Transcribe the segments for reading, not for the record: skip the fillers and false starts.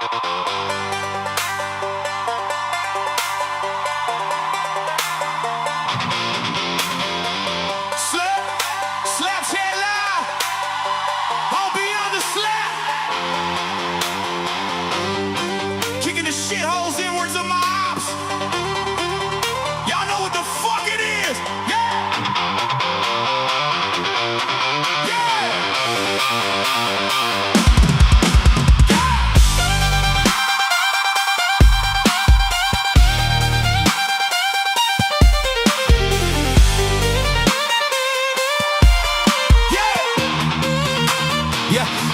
Slap chat live. I'll be on the slap. Kicking the shitholes inwards of my ops. Y'all know what the fuck it is.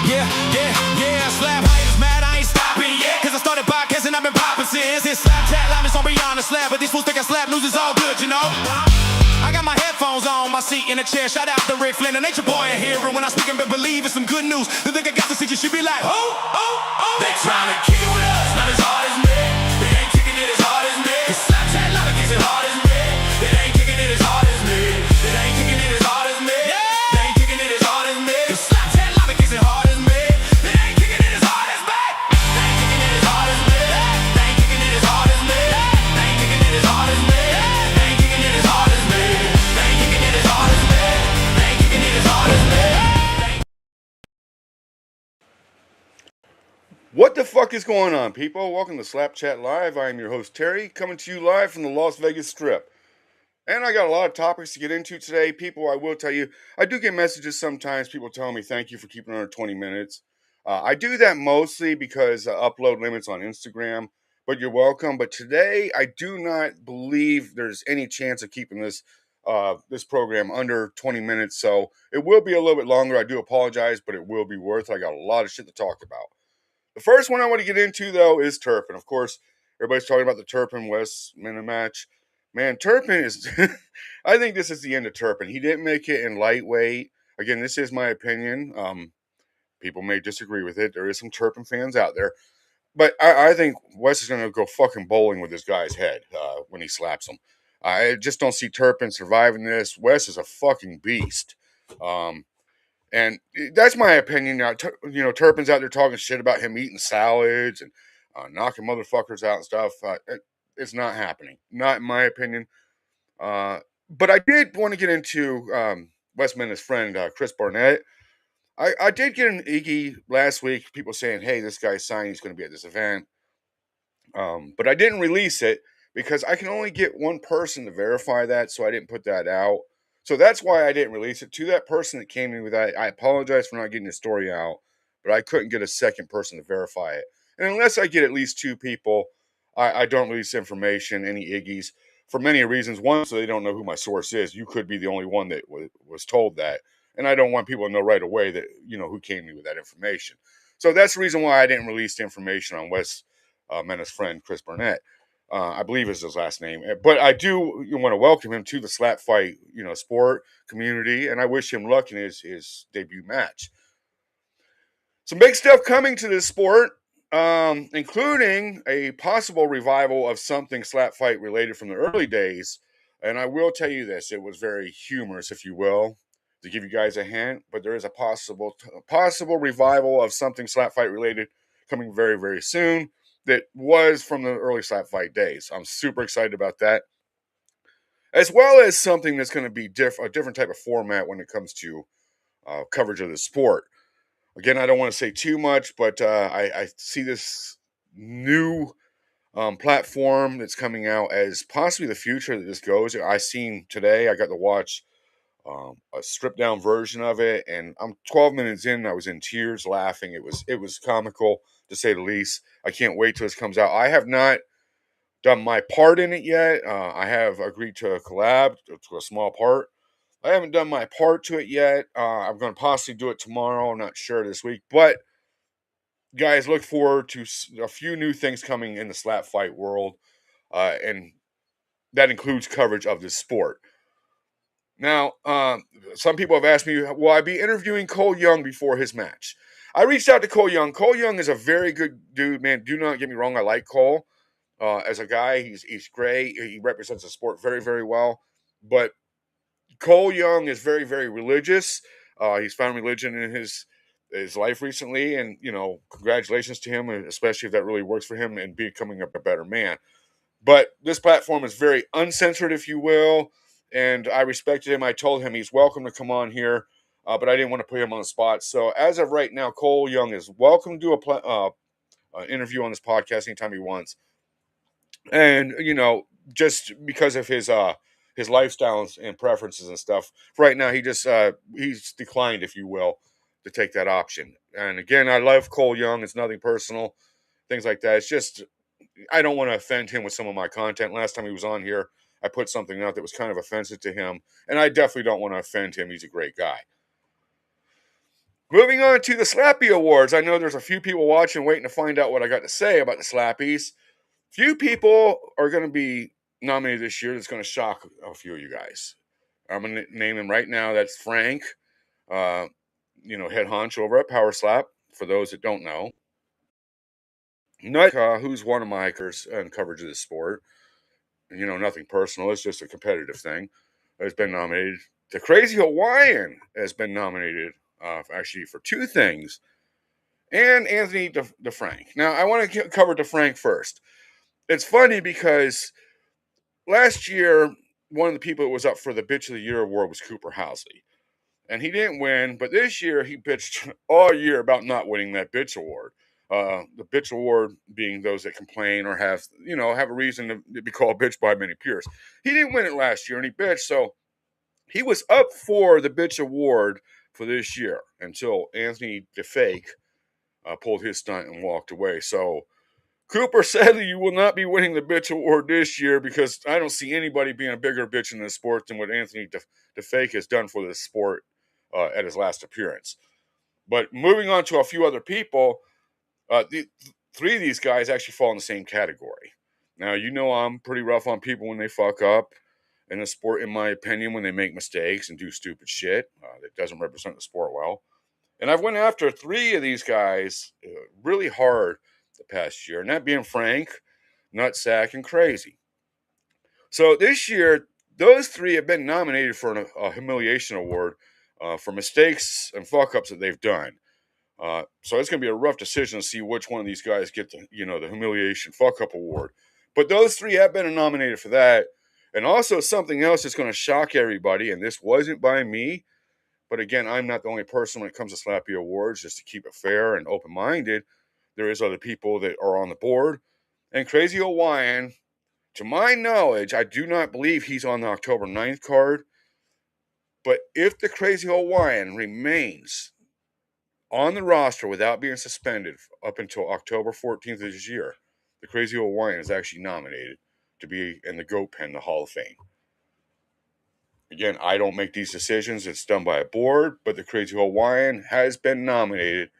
Yeah. Yeah, slap haters mad, I ain't stopping yet. Cause I started podcasting, I've been popping since. It's slap chat live, it's on Beyond the Slap. But these fools think I slap news is all good, you know. I got my headphones on, my seat in a chair. Shout out to Rick Flynn, the nature boy and hero. When I speak and believe it's some good news. They think I got the seat, you should be like, oh. They tryna kick it with us, not as hard as me. They ain't kicking it as hard as me. Cause slap chat live gets it hard as me. They ain't kicking it as hard as me. They ain't kicking it as hard as me. They ain't kicking it as hard as me. Cause slap chat live gets it hard as me. They ain't kicking it as hard as me. They ain't kicking it as hard as me. They ain't kicking it as hard as me. They ain't kicking it as hard as me. They ain't kicking it as hard as me. They ain't kicking it as hard as me. They ain't kicking it as hard as me. What the fuck is going on, people? Welcome to Slap Chat Live. I am your host, Terry, coming to you live from the Las Vegas Strip. And I got a lot of topics to get into today. People, I will tell you, I do get messages sometimes, people telling me thank you for keeping it under 20 minutes. I do that mostly because upload limits on Instagram, but you're welcome. But today, I do not believe there's any chance of keeping this program under 20 minutes. So it will be a little bit longer. I do apologize, but it will be worth it. I got a lot of shit to talk about. The first one I want to get into, though, is Turpin. Of course, everybody's talking about the Turpin-West Minute match. Man, Turpin is... I think this is the end of Turpin. He didn't make it in lightweight. Again, this is my opinion. People may disagree with it. There is some Turpin fans out there. But I think West is going to go fucking bowling with this guy's head when he slaps him. I just don't see Turpin surviving this. West is a fucking beast. And that's my opinion. Turpin's out there talking shit about him eating salads and knocking motherfuckers out and stuff. It's not happening. Not in my opinion. But I did want to get into Wes Mena's friend, Chris Barnett. I did get an Iggy last week. People saying, hey, this guy's signed. He's going to be at this event. But I didn't release it because I can only get one person to verify that. So I didn't put that out. So that's why I didn't release it. To that person that came to me with that, I apologize for not getting the story out, but I couldn't get a second person to verify it. And unless I get at least two people, I don't release information, any Iggies, for many reasons. One, so they don't know who my source is. You could be the only one that was told that. And I don't want people to know right away that, who came to me with that information. So that's the reason why I didn't release the information on Wes Mena's friend, Chris Barnett. I believe is his last name. But I do want to welcome him to the slap fight, sport community, and I wish him luck in his debut match. Some big stuff coming to this sport, including a possible revival of something slap fight related from the early days. And I will tell you this, it was very humorous, if you will, to give you guys a hint, but there is a possible revival of something slap fight related coming very, very soon. That was from the early slap fight days. I'm super excited about that. As well as something that's going to be a different type of format when it comes to coverage of the sport. Again, I don't want to say too much, but I see this new platform that's coming out as possibly the future that this goes. I seen today, I got to watch a stripped down version of it, and I'm 12 minutes in. I was in tears laughing. It was comical, to say the least. I can't wait till this comes out. I have not done my part in it yet. I have agreed to a collab to a small part. I haven't done my part to it yet. I'm going to possibly do it tomorrow. I'm not sure this week, but guys, look forward to a few new things coming in the slap fight world, and that includes coverage of this sport. Now, some people have asked me, will I be interviewing Cole Young before his match? I reached out to Cole Young. Cole Young is a very good dude, man. Do not get me wrong. I like Cole as a guy. He's great. He represents the sport very, very well. But Cole Young is very, very religious. He's found religion in his his life recently, and congratulations to him, especially if that really works for him and becoming a better man. But this platform is very uncensored, if you will, and I respected him. I told him he's welcome to come on here, but I didn't want to put him on the spot. So as of right now, Cole Young is welcome to do an interview on this podcast anytime he wants. And just because of his lifestyles and preferences and stuff, right now he's declined, if you will, to take that option. And again, I love Cole Young. It's nothing personal, things like that. It's just I don't want to offend him with some of my content. Last time he was on here, I put something out that was kind of offensive to him, and I definitely don't want to offend him. He's a great guy. Moving on to the Slappy Awards. I know there's a few people watching waiting to find out what I got to say about the Slappies. Few people are going to be nominated this year that's going to shock a few of you guys. I'm going to name him right now. That's Frank, head honcho over at Power Slap, for those that don't know. Nut, who's one of my hikers in coverage of this sport. Nothing personal. It's just a competitive thing. Has been nominated. The Crazy Hawaiian has been nominated, actually, for two things. And Anthony DeFrank. Now, I want to cover DeFrank first. It's funny because last year, one of the people that was up for the Bitch of the Year award was Cooper Housley. And he didn't win, but this year he bitched all year about not winning that Bitch award. The Bitch award being those that complain or have a reason to be called bitch by many peers. He didn't win it last year, and he bitched, so he was up for the Bitch award for this year until Anthony DeFake pulled his stunt and walked away. So Cooper, sadly, you will not be winning the Bitch award this year because I don't see anybody being a bigger bitch in this sport than what Anthony DeFake has done for this sport at his last appearance. But moving on to a few other people, three of these guys actually fall in the same category. Now, I'm pretty rough on people when they fuck up in the sport, in my opinion, when they make mistakes and do stupid shit that doesn't represent the sport well. And I've went after three of these guys really hard the past year, and that being Frank, Nutsack, and Crazy. So this year, those three have been nominated for a humiliation award for mistakes and fuck-ups that they've done. So it's going to be a rough decision to see which one of these guys get the humiliation fuck-up award. But those three have been nominated for that. And also something else that's going to shock everybody, and this wasn't by me, but again, I'm not the only person when it comes to Slappy Awards, just to keep it fair and open-minded. There is other people that are on the board. And Crazy Hawaiian, to my knowledge, I do not believe he's on the October 9th card. But if the Crazy Hawaiian remains on the roster without being suspended up until October 14th of this year, the Crazy Hawaiian is actually nominated to be in the GOAT Pen, the Hall of Fame. Again, I don't make these decisions. It's done by a board, but the Crazy Hawaiian has been nominated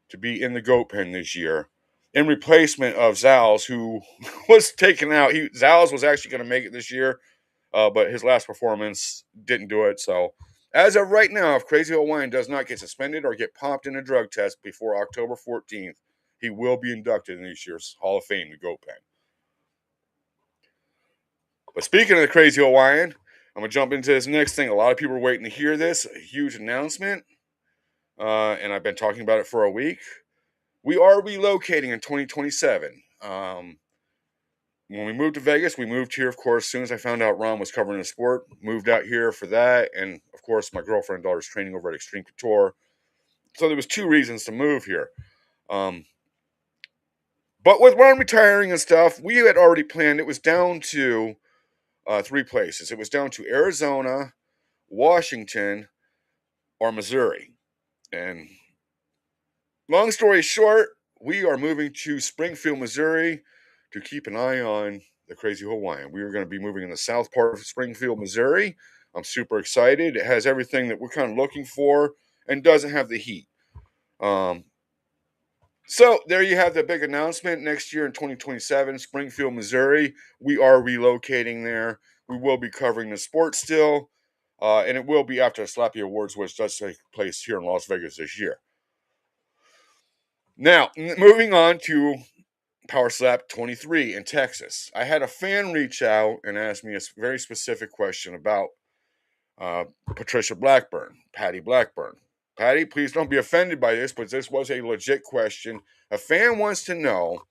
to be in the GOAT Pen this year in replacement of Zals, who was taken out. Zals was actually going to make it this year, but his last performance didn't do it. So as of right now, if Crazy Hawaiian does not get suspended or get popped in a drug test before October 14th, he will be inducted in this year's Hall of Fame, the GOAT Pen. But speaking of the Crazy Hawaiian, I'm going to jump into this next thing. A lot of people are waiting to hear this. A huge announcement. And I've been talking about it for a week. We are relocating in 2027. When we moved to Vegas, we moved here, of course, as soon as I found out Ron was covering the sport. Moved out here for that. And, of course, my girlfriend and daughter's training over at Extreme Couture. So there was two reasons to move here. But with Ron retiring and stuff, we had already planned. It was down to three places. It was down to Arizona, Washington, or Missouri. And long story short, we are moving to Springfield, Missouri to keep an eye on the Crazy Hawaiian. We are going to be moving in the south part of Springfield, Missouri. I'm super excited. It has everything that we're kind of looking for and doesn't have the heat. So there you have the big announcement. Next year in 2027, Springfield, Missouri, we are relocating there. We will be covering the sport still, and it will be after the Slappy Awards, which does take place here in Las Vegas this year. Now, moving on to Power Slap 23 in Texas. I had a fan reach out and ask me a very specific question about Patricia Blackburn, Patty Blackburn. Patty, please don't be offended by this, but this was a legit question. A fan wants to know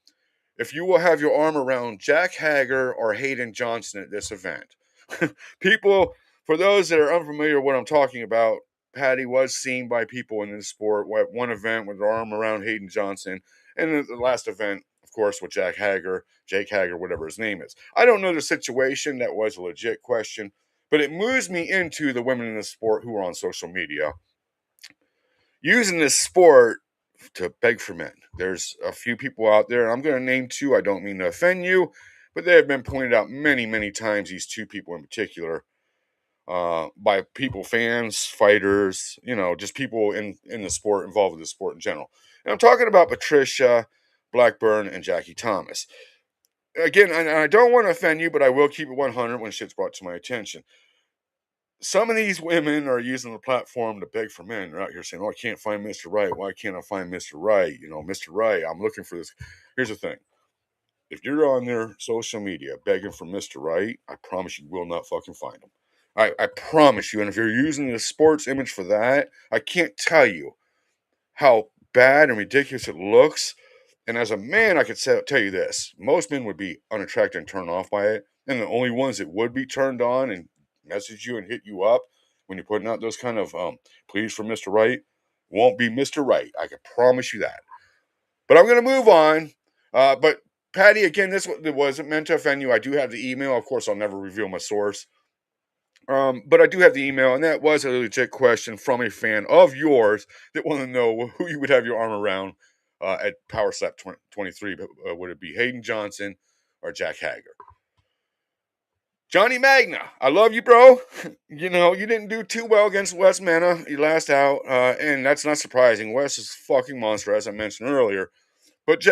if you will have your arm around Jack Hager or Hayden Johnson at this event. People, for those that are unfamiliar with what I'm talking about, Patty was seen by people in this sport at one event with her arm around Hayden Johnson, and the last event, of course, with Jake Hager, whatever his name is. I don't know the situation. That was a legit question, but it moves me into the women in the sport who are on social media using this sport to beg for men. There's a few people out there, and I'm going to name two. I don't mean to offend you, but they have been pointed out many, many times, these two people in particular, by people, fans, fighters, just people in the sport, involved with the sport in general. And I'm talking about Patricia Blackburn and Jackie Thomas. Again, I don't want to offend you, but I will keep it 100 when shit's brought to my attention. Some of these women are using the platform to beg for men. They're out here saying, "Oh, I can't find Mr. Right. Why can't I find Mr. Right? Mr. Right, I'm looking for this." Here's the thing. If you're on their social media begging for Mr. Right, I promise you will not fucking find him. I promise you. And if you're using the sports image for that, I can't tell you how bad and ridiculous it looks. And as a man, I could tell you this. Most men would be unattracted and turned off by it. And the only ones that would be turned on and message you and hit you up when you're putting out those kind of pleas for Mr. Right won't be Mr. Right. I can promise you that. But I'm going to move on. But Patty, again, this wasn't meant to offend you. I do have the email. Of course, I'll never reveal my source. But I do have the email, and that was a legit question from a fan of yours that wanted to know who you would have your arm around at Power Slap 23. Would it be Hayden Johnson or Jack Hager? Johnny Magna, I love you, bro. You didn't do too well against Wes Mena. You last out, and that's not surprising. Wes is a fucking monster, as I mentioned earlier. But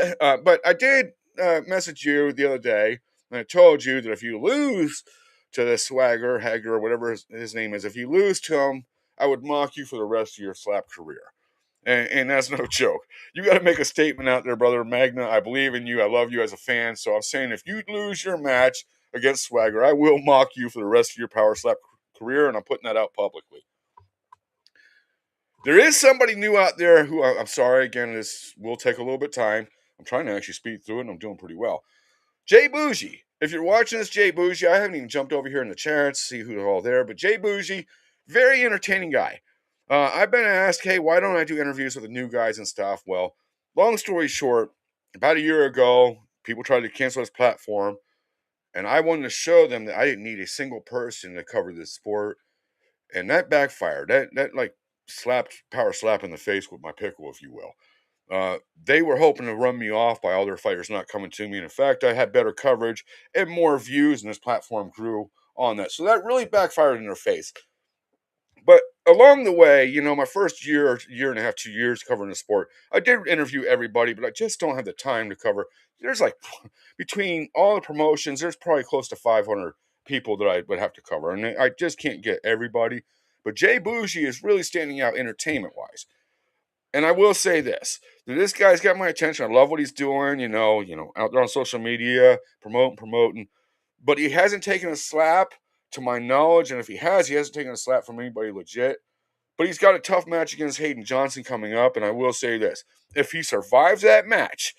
I did message you the other day, and I told you that if you lose to the Swagger, Hager, or whatever his name is, if you lose to him, I would mock you for the rest of your slap career. And that's no joke. You got to make a statement out there, brother Magna. I believe in you. I love you as a fan. So I'm saying if you lose your match against Swagger, I will mock you for the rest of your Power Slap career, and I'm putting that out publicly. There is somebody new out there who, I'm sorry, again, this will take a little bit of time. I'm trying to actually speed through it, and I'm doing pretty well. Jay Bougie. If you're watching this, Jay Bougie, I haven't even jumped over here in the charts to see who's all there, but Jay Bougie, very entertaining guy. I've been asked, hey, why don't I do interviews with the new guys and stuff? Well, long story short, about a year ago, people tried to cancel his platform, and I wanted to show them that I didn't need a single person to cover this sport, and that backfired. That like power slap in the face with my pickle, if you will. They were hoping to run me off by all their fighters not coming to me. And in fact, I had better coverage and more views, and this platform grew on that. So that really backfired in their face. But along the way, my first year and a half, 2 years covering the sport, I did interview everybody, but I just don't have the time to cover. There's like, between all the promotions, there's probably close to 500 people that I would have to cover. And I just can't get everybody. But Jay Bougie is really standing out entertainment-wise. And I will say this guy's got my attention. I love what he's doing, out there on social media, promoting. But he hasn't taken a slap to my knowledge. And if he has, he hasn't taken a slap from anybody legit. But he's got a tough match against Hayden Johnson coming up. And I will say this. If he survives that match,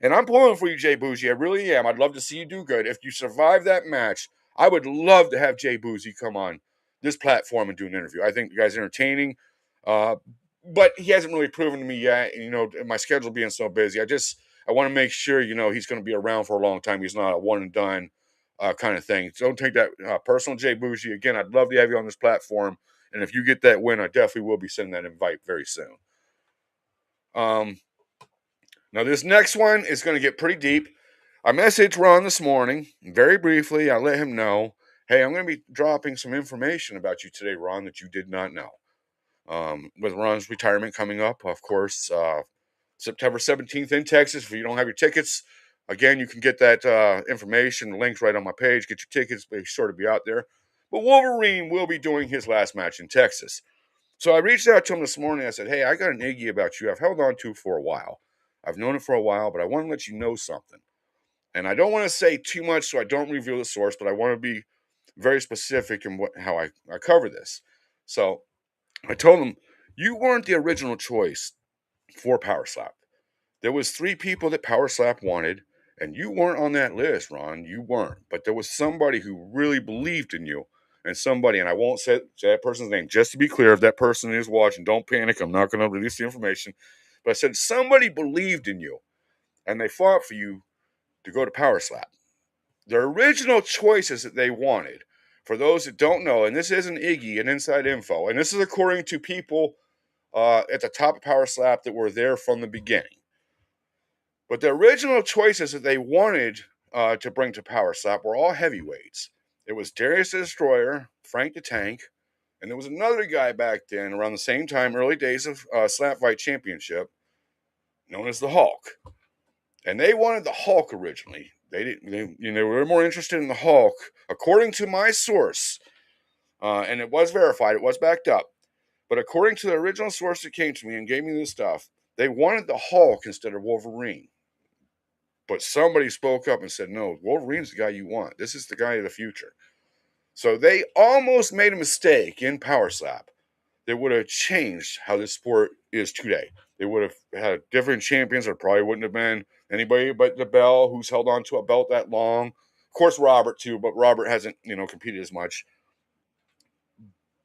and I'm pulling for you, Jay Bougie, I really am. I'd love to see you do good. If you survive that match, I would love to have Jay Bougie come on this platform and do an interview. I think the guy's entertaining. But he hasn't really proven to me yet. And, my schedule being so busy, I want to make sure, he's going to be around for a long time. He's not a one and done kind of thing. So don't take that personal, Jay Bougie. Again, I'd love to have you on this platform. And if you get that win, I definitely will be sending that invite very soon. Now, this next one is going to get pretty deep. I messaged Ron this morning, very briefly. I let him know, hey, I'm going to be dropping some information about you today, Ron, that you did not know. With Ron's retirement coming up, of course, September 17th in Texas. If you don't have your tickets, again, you can get that information, the link's right on my page. Get your tickets, be sure to be out there. But Wolverine will be doing his last match in Texas. So I reached out to him this morning. I said, hey, I got an Iggy about you I've held on to for a while. I've known it for a while, but I want to let you know something. And I don't want to say too much so I don't reveal the source, but I want to be very specific in how I cover this. So I told him, You weren't the original choice for Power Slap. There was 3 people that Power Slap wanted, and you weren't on that list, Ron. You weren't. But there was somebody who really believed in you, and somebody, and I won't say that person's name, just to be clear, if that person is watching, don't panic. I'm not going to release the information. But I said somebody believed in you, and they fought for you to go to Power Slap. The original choices that they wanted, for those that don't know, and this isn't Iggy and inside info, and this is according to people at the top of Power Slap that were there from the beginning. But the original choices that they wanted to bring to Power Slap were all heavyweights. It was Darius the Destroyer, Frank the Tank, and there was another guy back then around the same time, early days of Slap Fight Championship, known as the Hulk. And they wanted the Hulk originally. They were more interested in the Hulk, according to my source, and it was verified, it was backed up. But according to the original source that came to me and gave me this stuff, they wanted the Hulk instead of Wolverine. But somebody spoke up and said, no, Wolverine's the guy you want. This is the guy of the future. So they almost made a mistake in Power Slap that would have changed how this sport is today. They would have had different champions. There probably wouldn't have been anybody but DeBell, who's held on to a belt that long. Of course, Robert, too, but Robert hasn't, competed as much.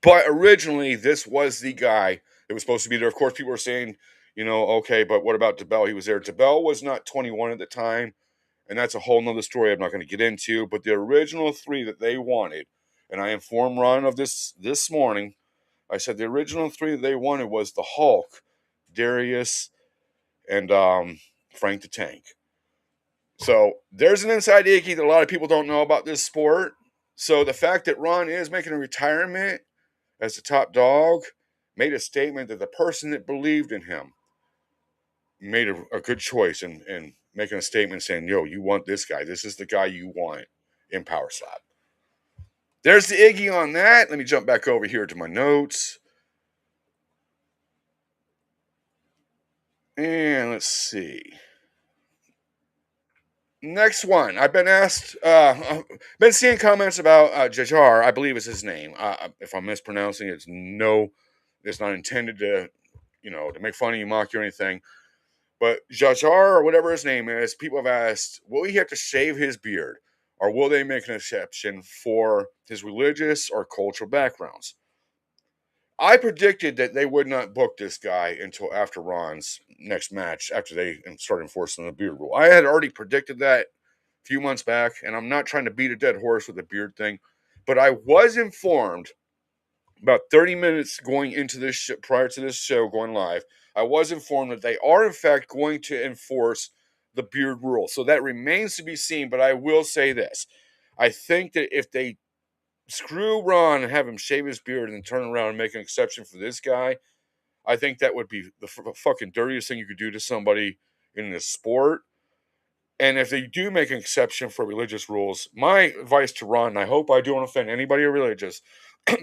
But originally, this was the guy that was supposed to be there. Of course, people were saying, okay, but what about DeBell? He was there. DeBell was not 21 at the time, and that's a whole nother story I'm not going to get into. But the original 3 that they wanted, and I informed Ron of this morning, I said the original 3 that they wanted was the Hulk, Darius, and Frank the Tank. So there's an inside Iggy that a lot of people don't know about this sport. So the fact that Ron is making a retirement as the top dog made a statement that the person that believed in him made a good choice in making a statement saying, yo, you want this guy. This is the guy you want in Power Slap. There's the Iggy on that. Let me jump back over here to my notes. And let's see. Next one. I've been asked, been seeing comments about Jajar, I believe is his name. If I'm mispronouncing it, it's not intended to, to make fun of you, mock you, or anything. But Jajar, or whatever his name is, people have asked, will he have to shave his beard? Or will they make an exception for his religious or cultural backgrounds? I predicted that they would not book this guy until after Ron's next match, after they started enforcing the beard rule. I had already predicted that a few months back, and I'm not trying to beat a dead horse with the beard thing, but I was informed about 30 minutes going into this prior to this show going live, I was informed that they are in fact going to enforce the beard rule. So that remains to be seen, but I will say this. I think that if they screw Ron and have him shave his beard and then turn around and make an exception for this guy, I think that would be the fucking dirtiest thing you could do to somebody in this sport. And if they do make an exception for religious rules, my advice to Ron, and I hope I don't offend anybody religious,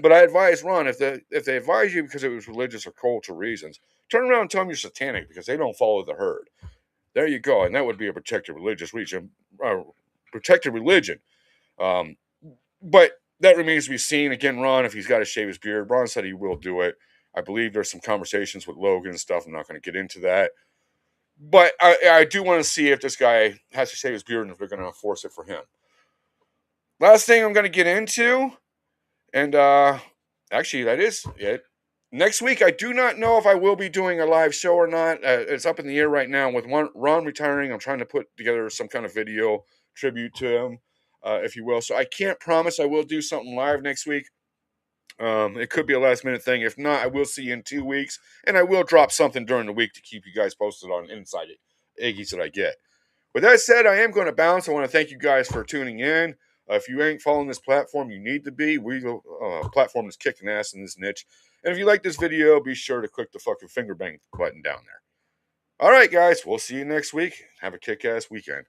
but I advise Ron, if they advise you because it was religious or cultural reasons, turn around and tell them you're satanic because they don't follow the herd. There you go, and that would be a protected religious region, protected religion. But that remains to be seen. Again, Ron, if he's got to shave his beard, Ron said he will do it. I believe there's some conversations with Logan and stuff. I'm not going to get into that. But I do want to see if this guy has to shave his beard and if they're going to enforce it for him. Last thing I'm going to get into, and actually that is it. Next week, I do not know if I will be doing a live show or not. It's up in the air right now. With Ron retiring, I'm trying to put together some kind of video tribute to him, if you will. So I can't promise I will do something live next week. It could be a last minute thing. If not, I will see you in 2 weeks, and I will drop something during the week to keep you guys posted on Inside Iggy's that I get. With that said, I am going to bounce. I want to thank you guys for tuning in. If you ain't following this platform, you need to be. Platform is kicking ass in this niche. And if you like this video, be sure to click the fucking finger bang button down there. All right, guys. We'll see you next week. Have a kick-ass weekend.